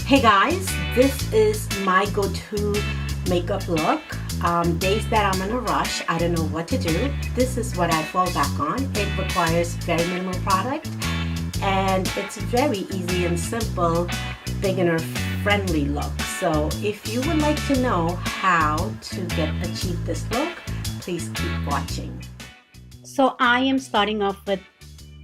Hey guys, this is my go-to makeup look. Days that I'm in a rush, I don't know what to do. This is what I fall back on. It requires very minimal product and it's very easy and simple, beginner friendly look. So if you would like to know how to achieve this look, please keep watching. So I am starting off with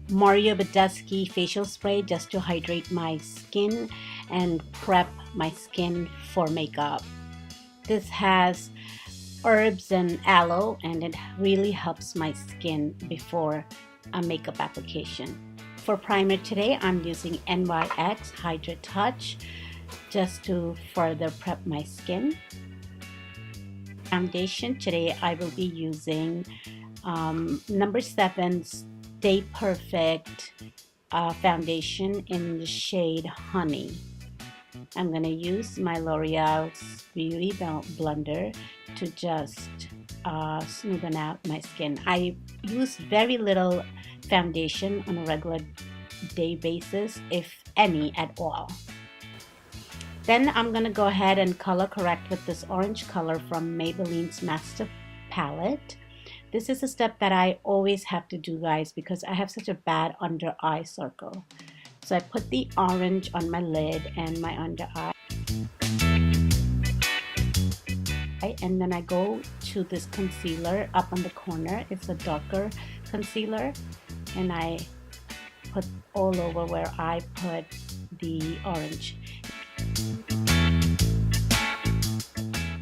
Mario Badescu facial spray just to hydrate my skin and prep my skin for makeup. This has herbs and aloe and it really helps my skin before a makeup application. For primer today, I'm using NYX Hydra Touch just to further prep my skin. Foundation today, I will be using number 7 Stay Perfect foundation in the shade Honey. I'm going to use my L'Oreal's Beauty Blender to just smoothen out my skin. I use very little foundation on a regular day basis, if any at all. Then I'm going to go ahead and color correct with this orange color from Maybelline's Master Palette. This is a step that I always have to do, guys, because I have such a bad under eye circle. So I put the orange on my lid and my under eye. And then I go to this concealer up on the corner. It's a darker concealer. And I put all over where I put the orange.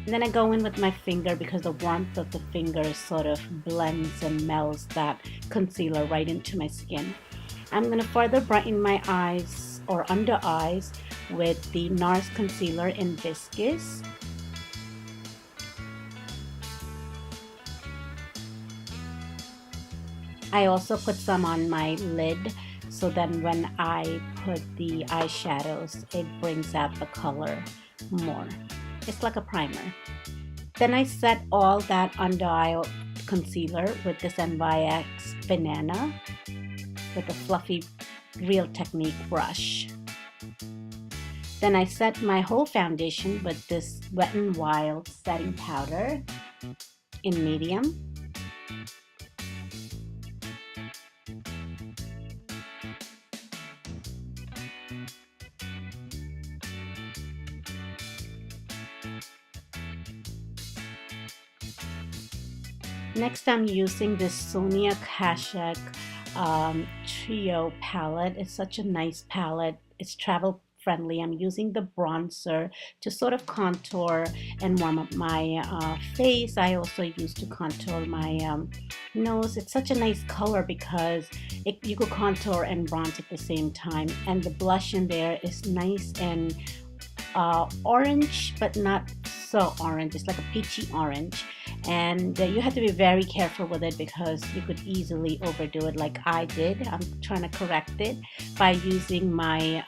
And then I go in with my finger because the warmth of the finger sort of blends and melds that concealer right into my skin. I'm going to further brighten my eyes or under eyes with the NARS concealer in Viscous. I also put some on my lid so then when I put the eyeshadows, it brings out the color more. It's like a primer. Then I set all that under eye concealer with this NYX Banana with a fluffy Real Technique brush. Then I set my whole foundation with this Wet n Wild setting powder in medium. Next, I'm using this Sonia Kashuk Trio palette. It's such a nice palette. It's travel friendly. I'm using the bronzer to sort of contour and warm up my face. I also use to contour my nose. It's such a nice color because you could contour and bronze at the same time. And the blush in there is nice and orange, but not so orange. It's like a peachy orange. And you have to be very careful with it because you could easily overdo it like I did. I'm trying to correct it by using my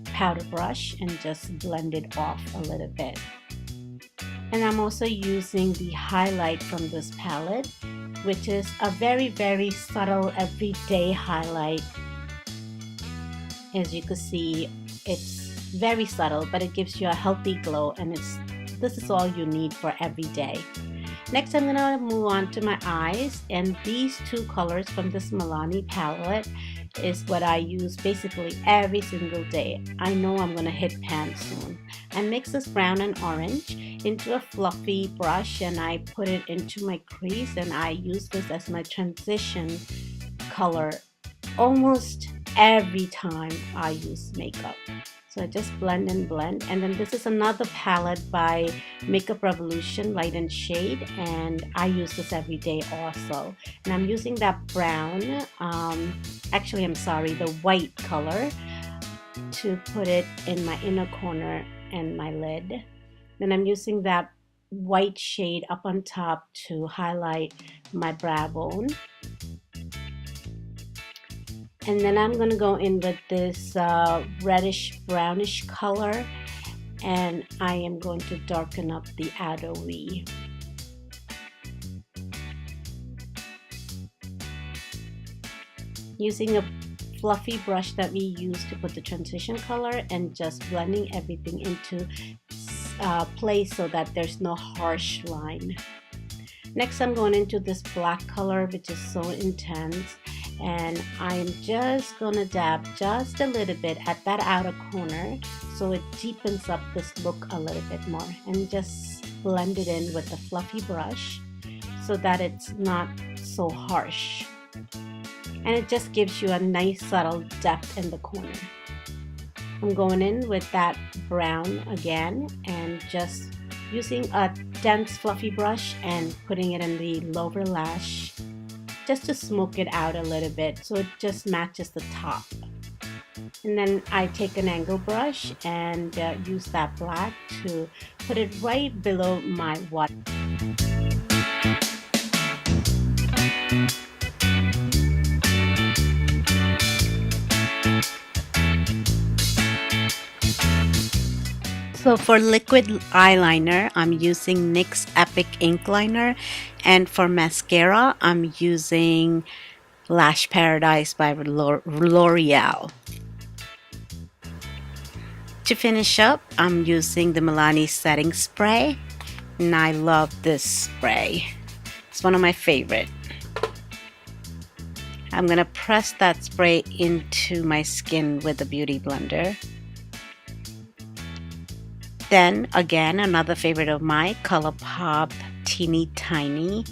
powder brush and just blend it off a little bit. And I'm also using the highlight from this palette, which is a very, very subtle everyday highlight. As you can see, it's very subtle, but it gives you a healthy glow, and this is all you need for every day. Next, I'm gonna move on to my eyes, and these two colors from this Milani palette is what I use basically every single day. I know I'm gonna hit pan soon. I mix this brown and orange into a fluffy brush and I put it into my crease, and I use this as my transition color almost every time I use makeup. So I just blend and blend. And then this is another palette by Makeup Revolution, Light and Shade, and I use this every day also. And I'm using that brown, actually I'm sorry, the white color to put it in my inner corner and my lid. Then I'm using that white shade up on top to highlight my brow bone. And then I'm going to go in with this reddish brownish color, and I am going to darken up the outer V. Using a fluffy brush that we use to put the transition color and just blending everything into place so that there's no harsh line. Next, I'm going into this black color, which is so intense, and I'm just gonna dab just a little bit at that outer corner so it deepens up this look a little bit more, and just blend it in with the fluffy brush so that it's not so harsh, and it just gives you a nice subtle depth in the corner. I'm going in with that brown again and just using a dense fluffy brush and putting it in the lower lash just to smoke it out a little bit so it just matches the top. And then I take an angle brush and use that black to put it right below my water. So for liquid eyeliner, I'm using NYX Epic Ink Liner, and for mascara, I'm using Lash Paradise by L'Oreal. To finish up, I'm using the Milani Setting Spray, and I love this spray. It's one of my favorite. I'm gonna press that spray into my skin with the Beauty Blender. Then again, another favorite of mine, ColourPop Teeny Tiny.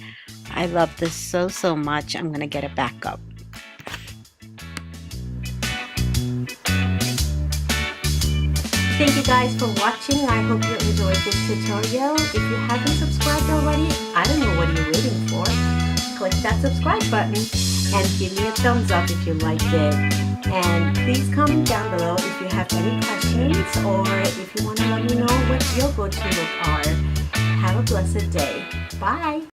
I love this so much. I'm gonna get it back up. Thank you guys for watching. I hope you enjoyed this tutorial. If you haven't subscribed already, I don't know what you're waiting for. Click that subscribe button and give me a thumbs up if you liked it. And please comment down below if you have any questions or if you want to let me know what your go-to look are. Have a blessed day. Bye.